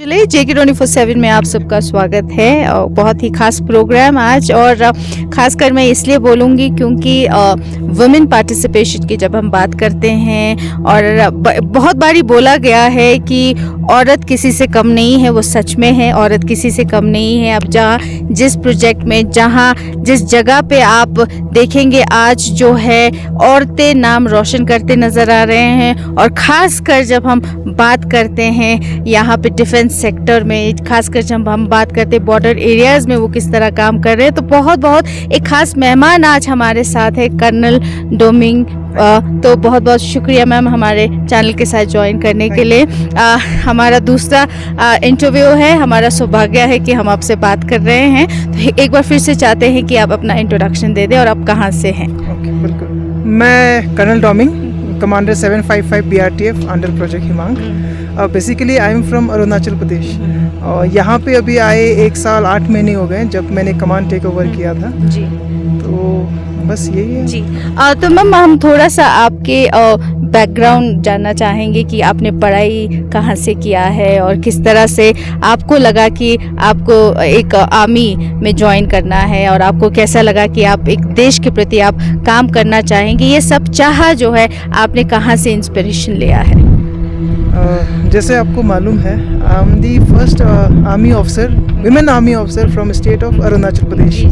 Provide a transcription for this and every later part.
चलिए JK 24/7 में आप सबका स्वागत है और बहुत ही खास प्रोग्राम आज। और खासकर मैं इसलिए बोलूँगी क्योंकि वुमेन पार्टिसिपेशन की जब हम बात करते हैं और बहुत बारी बोला गया है कि औरत किसी से कम नहीं है, वो सच में है, औरत किसी से कम नहीं है। अब जहाँ जिस प्रोजेक्ट में जहाँ जिस जगह पे आप देखेंगे आज जो है औरतें नाम रोशन करते नज़र आ रहे हैं। और ख़ासकर जब हम बात करते हैं यहाँ पे डिफेंस सेक्टर में, खासकर जब हम बात करते हैं बॉर्डर एरियाज़ में वो किस तरह काम कर रहे हैं, तो बहुत एक ख़ास मेहमान आज हमारे साथ है कर्नल डोमिंग। तो बहुत बहुत शुक्रिया मैम हमारे चैनल के साथ ज्वाइन करने के लिए। हमारा दूसरा इंटरव्यू है, हमारा सौभाग्य है कि हम आपसे बात कर रहे हैं। तो एक बार फिर से चाहते हैं कि आप अपना इंट्रोडक्शन दे दें और आप कहाँ से हैं। ओके, बिल्कुल। मैं colonel Doming, commander 755 BRTF under project Himank. Basically I am from Arunachal Pradesh और यहाँ पे अभी आए 1 साल 8 महीने हो गए जब मैंने कमांड टेक ओवर किया था जी। तो बस यही है जी। तो मैम हम थोड़ा सा आपके बैकग्राउंड जानना चाहेंगे कि आपने पढ़ाई कहाँ से किया है और किस तरह से आपको लगा कि आपको एक आर्मी में ज्वाइन करना है और आपको कैसा लगा कि आप एक देश के प्रति आप काम करना चाहेंगे। ये सब चाह जो है आपने कहाँ से इंस्पिरेशन लिया है? जैसे आपको मालूम है I am the first army officer, women army officer from state of Arunachal Pradesh.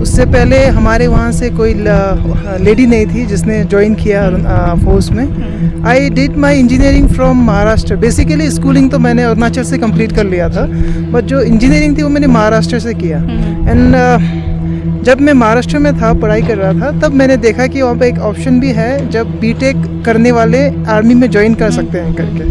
उससे पहले हमारे वहाँ से कोई लेडी नहीं थी जिसने ज्वाइन किया फोर्स में। I did my engineering from Maharashtra. Basically schooling तो मैंने अरुणाचल से कंप्लीट कर लिया था, बट जो इंजीनियरिंग थी वो मैंने महाराष्ट्र से किया। एंड जब मैं महाराष्ट्र में था, पढ़ाई कर रहा था, तब मैंने देखा कि वहाँ पे एक ऑप्शन भी है जब बीटेक करने वाले आर्मी में ज्वाइन कर सकते हैं करके।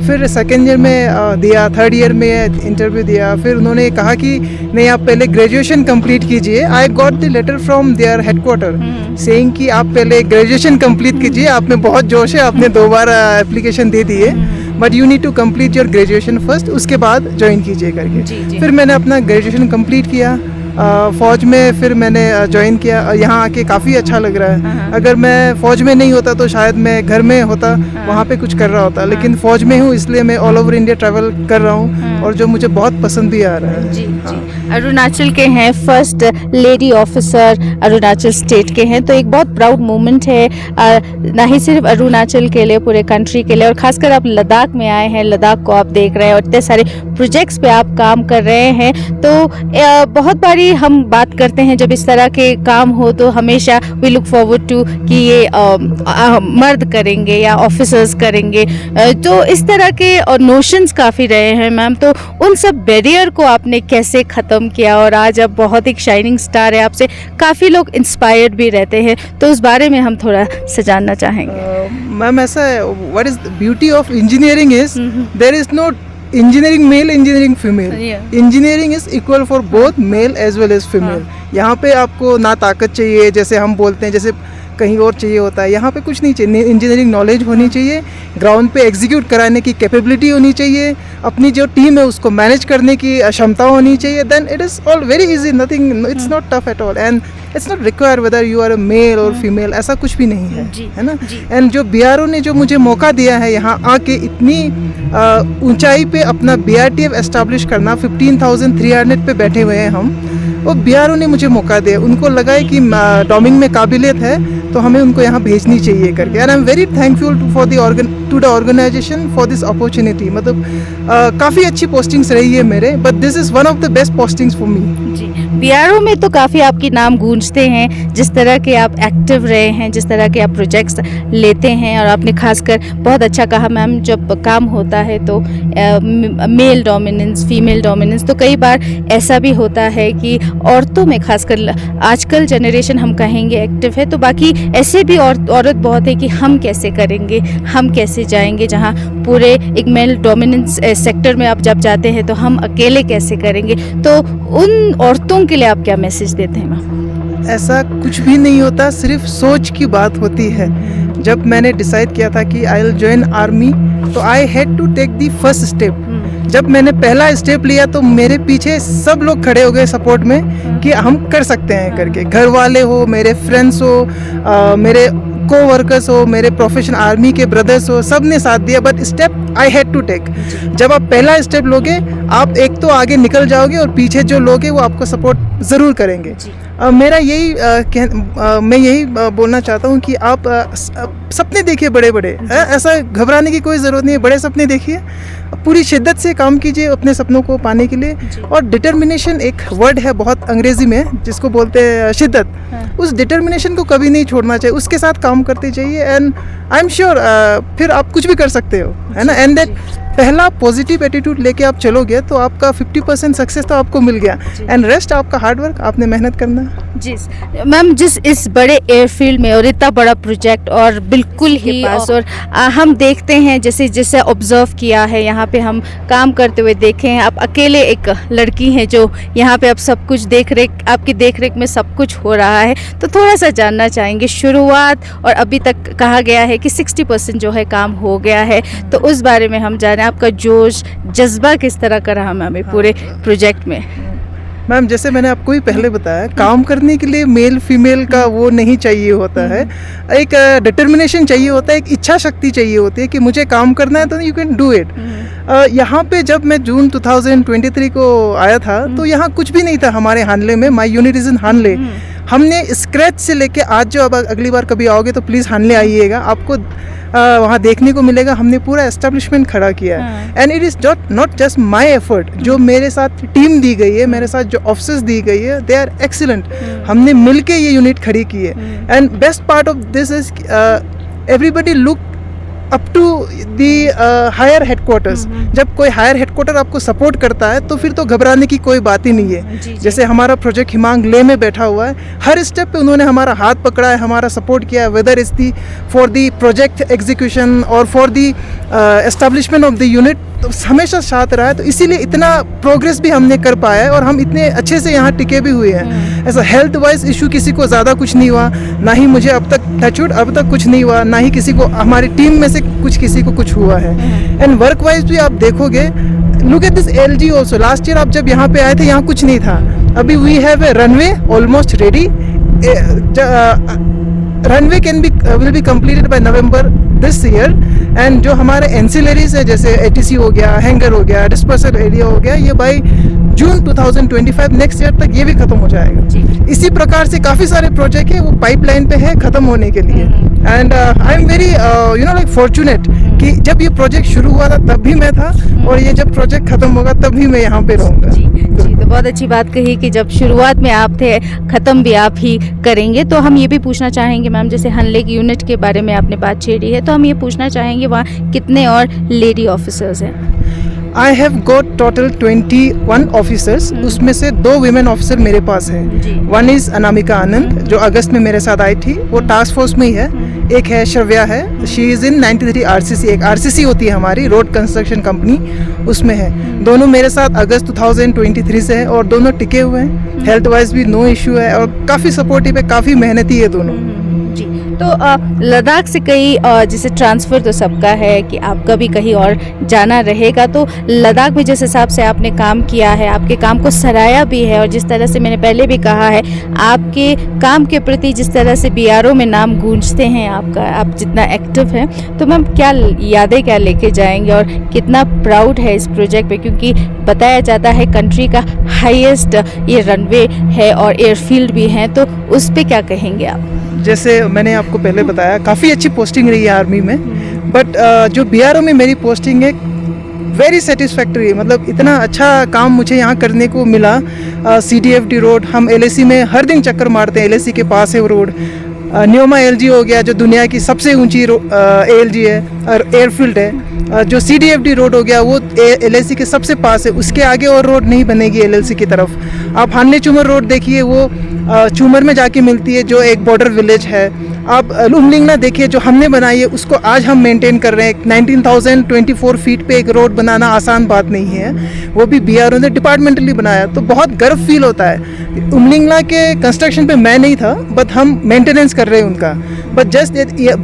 फिर सेकेंड ईयर में दिया, थर्ड ईयर में इंटरव्यू दिया। फिर उन्होंने कहा कि नहीं, आप पहले ग्रेजुएशन कंप्लीट कीजिए। I got the letter from their headquarter saying कि आप पहले ग्रेजुएशन कंप्लीट कीजिए, आप में बहुत जोश है, आपने 2 बार एप्लीकेशन दे दी है, but you need to complete your graduation first, उसके बाद ज्वाइन कीजिए करके। फिर मैंने अपना ग्रेजुएशन कंप्लीट किया फ़ौज में। फिर मैंने ज्वाइन किया। यहाँ आके काफ़ी अच्छा लग रहा है। अगर मैं फ़ौज में नहीं होता तो शायद मैं घर में होता, वहाँ पे कुछ कर रहा होता, लेकिन फ़ौज में हूँ इसलिए मैं ऑल ओवर इंडिया ट्रैवल कर रहा हूँ और जो मुझे बहुत पसंद भी आ रहा है। जी। अरुणाचल के हैं, first lady officer Arunachal state के हैं, तो एक बहुत प्राउड मोमेंट है ना ही सिर्फ अरुणाचल के लिए, पूरे कंट्री के लिए। और खासकर आप लद्दाख में आए हैं, लद्दाख को आप देख रहे हैं और इतने सारे प्रोजेक्ट्स पे आप काम कर रहे हैं। तो बहुत बारी हम बात करते हैं जब इस तरह के काम हो तो हमेशा वी लुक फॉरवर्ड टू कि ये मर्द करेंगे या ऑफिसर्स करेंगे, तो इस तरह के नोशंस काफ़ी रहे हैं मैम। तो उन सब बैरियर को आपने कैसे ख़त्म किया और आज आप बहुत एक शाइनिंग स्टार है, आपसे काफ़ी लोग इंस्पायर्ड भी रहते हैं, तो उस बारे में हम थोड़ा सा जानना चाहेंगे। मैम ऐसा है, what is beauty of engineering is there is no engineering male, engineering female. Engineering is equal for both male as well as female. यहाँ पे आपको ना ताकत चाहिए जैसे हम बोलते हैं, जैसे कहीं और चाहिए होता है, यहाँ पे कुछ नहीं चाहिए। इंजीनियरिंग नॉलेज होनी चाहिए, ग्राउंड पे एग्जीक्यूट कराने की कैपेबिलिटी होनी चाहिए, अपनी जो टीम है उसको मैनेज करने की क्षमता होनी चाहिए। Then it is all very easy, nothing, it's not tough at all and it's not require whether you are a male और फीमेल, ऐसा कुछ भी नहीं है, है ना। एंड जो BRO ने जो मुझे मौका दिया है यहाँ आके इतनी ऊंचाई पे अपना BRTF एस्टैब्लिश करना, 15,300 पे बैठे हुए हैं हम, वो BRO ने मुझे मौका दिया। उनको लगा है कि डोमिंग में काबिलियत है तो हमें उनको यहाँ भेजनी चाहिए करके। And I am very thankful to the organisation for this opportunity. मतलब काफ़ी अच्छी पोस्टिंग्स रही है मेरे, but this is one of the best postings for me. जी, BRO में तो काफ़ी आपके नाम गूंजते हैं, जिस तरह के आप एक्टिव रहे हैं, जिस तरह के आप प्रोजेक्ट्स लेते हैं। और आपने खासकर बहुत अच्छा कहा मैम, जब काम होता है तो मेल डोमिनेंस, फीमेल डोमिनेंस, तो कई बार ऐसा भी होता है कि औरतों में खासकर आजकल जनरेशन हम कहेंगे एक्टिव है, तो बाकी ऐसे भी औरत बहुत है कि हम कैसे करेंगे, हम कैसे जाएंगे, जहाँ पूरे एक मेल डोमिनेंस सेक्टर में आप जब जाते हैं तो हम अकेले कैसे करेंगे। तो उन औरतों के लिए आप क्या मैसेज देते हैं मैम? ऐसा कुछ भी नहीं होता, सिर्फ सोच की बात होती है। जब मैंने डिसाइड किया था कि आई विल जॉइन आर्मी, तो I had to take the first step. जब मैंने पहला स्टेप लिया तो मेरे पीछे सब लोग खड़े हो गए सपोर्ट में कि हम कर सकते हैं करके। घर वाले हो, मेरे फ्रेंड्स हो, मेरे को-वर्कर्स हो, मेरे प्रोफेशन आर्मी के ब्रदर्स हो, सब ने साथ दिया, but step I had to take. जब आप पहला स्टेप लोगे, आप एक तो आगे निकल जाओगे और पीछे जो लोग हैं वो आपको सपोर्ट ज़रूर करेंगे। मेरा यही मैं यही बोलना चाहता हूँ कि आप सपने देखिए बड़े बड़े, ऐसा घबराने की कोई ज़रूरत नहीं है। बड़े सपने देखिए, पूरी शिद्दत से काम कीजिए अपने सपनों को पाने के लिए। और डिटर्मिनेशन एक वर्ड है बहुत अंग्रेज़ी में जिसको बोलते हैं शिद्दत, उस डिटर्मिनेशन को कभी नहीं छोड़ना चाहिए, उसके साथ काम करते चाहिए। एंड आई एम श्योर फिर आप कुछ भी कर सकते हो, है ना। एंड दैट पहला पॉजिटिव एटीट्यूड लेके आप चलोगे तो आपका 50% सक्सेस तो आपको मिल गया, एंड रेस्ट आपका हार्डवर्क, आपने मेहनत करना। जी मैम, जिस इस बड़े एयरफील्ड में और इतना बड़ा प्रोजेक्ट और बिल्कुल ही पास, और हम देखते हैं जैसे जैसे ऑब्जर्व किया है, यहाँ पे हम काम करते हुए देखे हैं, आप अकेले एक लड़की हैं जो यहाँ पे अब सब कुछ आपकी देख रेख में सब कुछ हो रहा है। तो थोड़ा सा जानना चाहेंगे शुरुआत और अभी तक कहा गया है कि 60% जो है काम हो गया है, तो उस बारे में हम जाने आपका जोश जज्बा किस तरह का रहा मैम पूरे प्रोजेक्ट में। मैम, जैसे मैंने आपको ही पहले बताया, काम करने के लिए मेल फीमेल का वो नहीं चाहिए होता है, एक डिटर्मिनेशन चाहिए होता है, एक इच्छा शक्ति चाहिए होती है कि मुझे काम करना है तो यू कैन डू इट। यहाँ पे जब मैं जून 2023 को आया था तो यहाँ कुछ भी नहीं था हमारे हानले में। माई यूनिट इज़ इन हानले। हमने स्क्रैच से लेके आज जो अब अगली बार कभी आओगे तो प्लीज़ हानले आइएगा, आपको वहाँ देखने को मिलेगा हमने पूरा एस्टेब्लिशमेंट खड़ा किया है। And it is not just my effort, जो मेरे साथ टीम दी गई है, मेरे साथ जो ऑफिसर्स दी गई है, दे आर एक्सीलेंट। हमने मिलके ये यूनिट खड़ी की है। And best part of this is everybody look up to the higher headquarters. जब कोई हायर हेडक्वार्टर आपको सपोर्ट करता है तो फिर तो घबराने की कोई बात ही नहीं है। जैसे हमारा प्रोजेक्ट हिमांग ले में बैठा हुआ है, हर स्टेप पे उन्होंने हमारा हाथ पकड़ा है, हमारा सपोर्ट किया है, whether is the for the project execution और for the establishment of the unit, तो हमेशा साथ रहा है। तो इसीलिए इतना प्रोग्रेस भी हमने कर पाया है और हम इतने अच्छे से यहाँ टिके भी हुए हैं। ऐसा हेल्थ वाइज इशू किसी को ज़्यादा कुछ नहीं हुआ, ना ही मुझे अब तक टचवुड अब तक कुछ नहीं हुआ, ना ही किसी को हमारी टीम में से किसी को कुछ हुआ है। एंड वर्क वाइज भी आप देखोगे, look at this LG also. Last year आप जब यहाँ पे आए थे यहाँ कुछ नहीं था, अभी we have a runway almost ready. Runway will be completed by November this year. And जो हमारे एंसिलरीज है जैसे ATC हो गया, हैंगर हो गया, डिस्पर्सल एरिया हो गया, ये बाई जून 2025 नेक्स्ट ईयर तक ये भी खत्म हो जाएगा। इसी प्रकार से काफ़ी सारे प्रोजेक्ट है वो पाइपलाइन पे है खत्म होने के लिए। And I am very like fortunate कि जब ये प्रोजेक्ट शुरू हुआ था तब भी मैं था, और ये जब प्रोजेक्ट खत्म होगा तब भी मैं यहाँ पे रहूँगा। जी, तो बहुत अच्छी बात कही कि जब शुरुआत में आप थे, ख़त्म भी आप ही करेंगे। तो हम ये भी पूछना चाहेंगे मैम, जैसे हनले की यूनिट के बारे में आपने बात छेड़ी है, तो हम ये पूछना चाहेंगे वहाँ कितने और लेडी ऑफिसर्स हैं? I have got total 21 officers, उसमें से 2 वीमेन ऑफिसर मेरे पास है। वन इज़ अनामिका आनंद जो अगस्त में मेरे साथ आई थी, वो टास्क फोर्स में ही है। एक है श्रव्या है, शी इज़ इन 93 RCC, एक RCC होती है हमारी रोड कंस्ट्रक्शन कंपनी, उसमें है। दोनों मेरे साथ अगस्त 2023 से है और दोनों टिके हुए हैं। हेल्थ वाइज भी नो इशू है और काफ़ी सपोर्टिव है, काफ़ी मेहनती है दोनों। जी, तो लद्दाख से कहीं जैसे ट्रांसफ़र तो सबका है कि आपका भी कहीं और जाना रहेगा, तो लद्दाख में जिस हिसाब से आपने काम किया है, आपके काम को सराहा भी है, और जिस तरह से मैंने पहले भी कहा है, आपके काम के प्रति जिस तरह से BRO में नाम गूंजते हैं आपका, आप जितना एक्टिव हैं, तो मैम क्या यादें क्या लेके जाएंगे और कितना प्राउड है इस प्रोजेक्ट पे, क्योंकि बताया जाता है कंट्री का हाईएस्ट ये रनवे है और एयरफील्ड भी है, तो उस पर क्या कहेंगे आप? जैसे मैंने आपको पहले बताया, काफ़ी अच्छी पोस्टिंग रही है आर्मी में, बट जो BRO में मेरी पोस्टिंग है वेरी सेटिस्फैक्ट्री। मतलब इतना अच्छा काम मुझे यहाँ करने को मिला। CDFD रोड, हम LAC में हर दिन चक्कर मारते हैं, LAC के पास है वो रोड। न्योमा LG हो गया जो दुनिया की सबसे ऊंची ALG है और एयरफील्ड है। जो CDFD रोड हो गया वो LAC के सबसे पास है, उसके आगे और रोड नहीं बनेगी LLC की तरफ। आप हानले चूमर रोड देखिए, वो चूमर में जाके मिलती है जो एक बॉर्डर विलेज है। आप लुमलिंगना देखिए जो हमने बनाई है, उसको आज हम मेंटेन कर रहे हैं। 19,024 फीट पे एक रोड बनाना आसान बात नहीं है, वो भी BRO ने डिपार्टमेंटली बनाया, तो बहुत गर्व फील होता है। उमलिंगला के कंस्ट्रक्शन पे मैं नहीं था, बट हम मेंटेनेंस कर रहे हैं उनका, बट जस्ट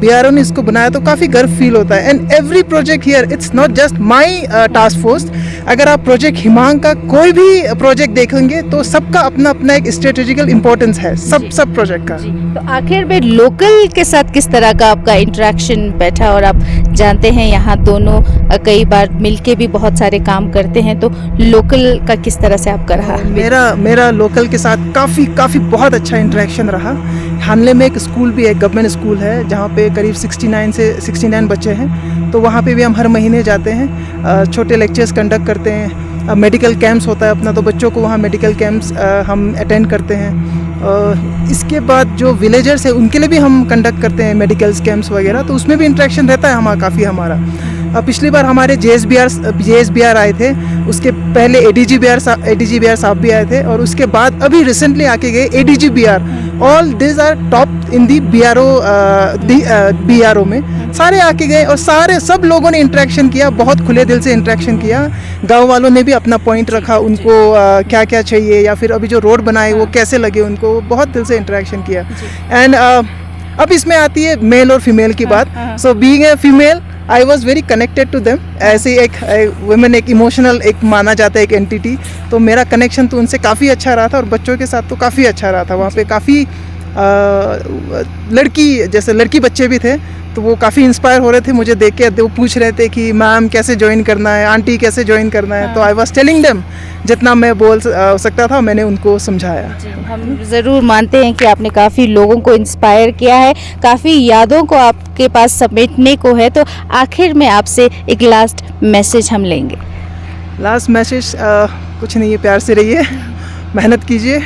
BRO ने इसको बनाया तो काफ़ी गर्व फील होता है। And every project here, it's not just my task force. अगर आप प्रोजेक्ट हिमांग का कोई भी प्रोजेक्ट देखेंगे तो सबका अपना अपना एक स्ट्रेटेजिकल इंपॉर्टेंस है, सब प्रोजेक्ट का। तो आखिर में लोकल लोकल के साथ किस तरह का आपका इंटरेक्शन बैठा, और आप जानते हैं यहाँ दोनों कई बार मिलके भी बहुत सारे काम करते हैं, तो लोकल का किस तरह से आपका रहा? मेरा लोकल के साथ काफ़ी बहुत अच्छा इंटरेक्शन रहा। हानले में एक स्कूल भी है, गवर्नमेंट स्कूल है, जहाँ पे करीब 69 बच्चे हैं। तो वहाँ पे भी हम हर महीने जाते हैं, छोटे लेक्चर्स कंडक्ट करते हैं। मेडिकल कैंप्स होता है अपना, तो बच्चों को वहाँ मेडिकल कैंप्स हम अटेंड करते हैं। इसके बाद जो विलेजर्स है उनके लिए भी हम कंडक्ट करते हैं मेडिकल्स कैंप्स वगैरह, तो उसमें भी इंटरेक्शन रहता है हमारा। पिछली बार हमारे JSBR आए थे, उसके पहले ADG BR साहब भी आए थे, और उसके बाद अभी रिसेंटली आके गए ADG BR। All this are top in the BRO में सारे आके गए, और सब लोगों ने इंटरेक्शन किया, बहुत खुले दिल से इंटरेक्शन किया। गांव वालों ने भी अपना पॉइंट रखा, उनको क्या क्या चाहिए, या फिर अभी जो रोड बनाए वो कैसे लगे उनको, बहुत दिल से इंटरेक्शन किया। एंड अब इसमें आती है मेल और फीमेल की बात। So being a female I was very connected to them. ऐसे एक वुमेन एक इमोशनल एक माना जाता है एक एंटिटी, तो मेरा कनेक्शन तो उनसे काफ़ी अच्छा रहा था, और बच्चों के साथ तो काफ़ी अच्छा रहा था। वहाँ पे काफ़ी लड़की बच्चे भी थे, तो वो काफ़ी इंस्पायर हो रहे थे मुझे देख के। वो पूछ रहे थे कि मैम कैसे ज्वाइन करना है, आंटी कैसे ज्वाइन करना है। तो आई वॉज टेलिंग देम, जितना मैं बोल सकता था मैंने उनको समझाया। हम ज़रूर मानते हैं कि आपने काफ़ी लोगों को इंस्पायर किया है, काफ़ी यादों को आपके पास समेटने को है। तो आखिर में आपसे एक लास्ट मैसेज हम लेंगे। लास्ट मैसेज कुछ नहीं है, प्यार से रहिए, मेहनत कीजिए,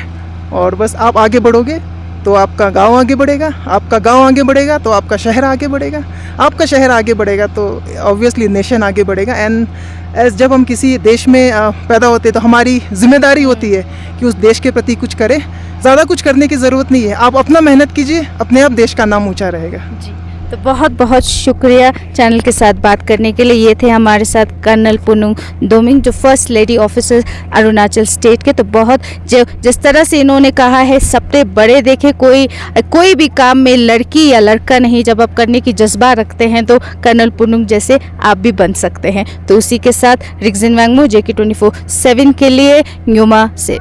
और बस आप आगे बढ़ोगे तो आपका गांव आगे बढ़ेगा, आपका गांव आगे बढ़ेगा तो आपका शहर आगे बढ़ेगा, आपका शहर आगे बढ़ेगा तो ऑब्वियसली नेशन आगे बढ़ेगा। एंड जब हम किसी देश में पैदा होते हैं तो हमारी जिम्मेदारी होती है कि उस देश के प्रति कुछ करें। ज़्यादा कुछ करने की ज़रूरत नहीं है, आप अपना मेहनत कीजिए, अपने आप देश का नाम ऊँचा रहेगा। जी, तो बहुत बहुत शुक्रिया चैनल के साथ बात करने के लिए। ये थे हमारे साथ कर्नल पुनुंग दोमिंग, जो first lady officer Arunachal state के। तो बहुत जिस तरह से इन्होंने कहा है, सबसे बड़े देखे कोई भी काम में लड़की या लड़का नहीं, जब आप करने की जज्बा रखते हैं तो कर्नल पुनुंग जैसे आप भी बन सकते हैं। तो उसी के साथ रिक्जिन वांगमो JK24/7 के लिए न्यूमा से।